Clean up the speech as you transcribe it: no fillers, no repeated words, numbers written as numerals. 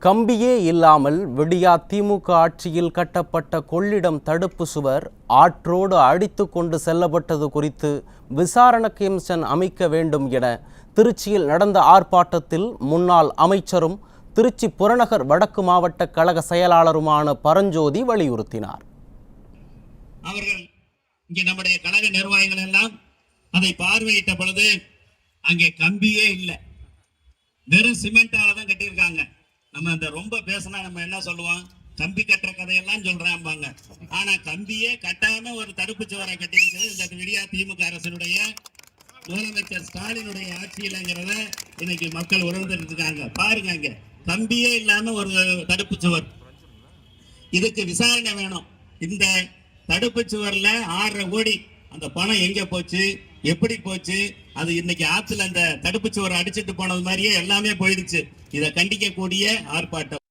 கம்பியே இல்லாமல் விடியா திமுக ஆட்சியில் கட்டப்பட்ட கொள்ளிடம் தடுப்பு சுவர் ஆற்றோடு அடித்து கொண்டு செல்லப்பட்டது குறித்து விசாரணை கமிஷன் அமைக்க வேண்டும் என திருச்சியில் நடந்த ஆர்ப்பாட்டத்தில் முன்னாள் அமைச்சரும் திருச்சி புறநகர் வடக்கு மாவட்ட கழக செயலாளருமான பரஞ்சோதி வலியுறுத்தினார். அவர்கள் இங்கே நம்முடைய கழக நிர்வாகிகள் எல்லாம் அதை பார்வையிட்ட பொழுது அங்கே கம்பியே இல்லை, வெறும் சிமெண்டால தான் கட்டியிருக்காங்க. நம்ம அந்த ரொம்ப பேசினா நம்ம என்ன சொல்லுவோம், கம்பி கட்டுற கதையெல்லாம் சொல்றாங்க. ஆனா கம்பியே கட்டாம ஒரு தடுப்பு சுவரை கட்டியிருக்கிறது இந்த விடியா திமுக அரசினுடைய முதலமைச்சர் ஸ்டாலினுடைய ஆட்சியிலங்கிறத இன்னைக்கு மக்கள் உணர்ந்துட்டு இருக்காங்க. பாருங்க, அங்க கம்பியே இல்லாம ஒரு தடுப்பு சுவர். இதுக்கு விசாரணை வேணும். இந்த தடுப்பு சுவர்ல 6.5 கோடி அந்த பணம் எங்க போச்சு, எப்படி போச்சு? அது இன்னைக்கு ஆத்துல அந்த தடுப்பு சுவரை அடிச்சுட்டு போனது மாதிரியே எல்லாமே போயிடுச்சு. இதை கண்டிக்கக்கூடிய ஆர்ப்பாட்டம்.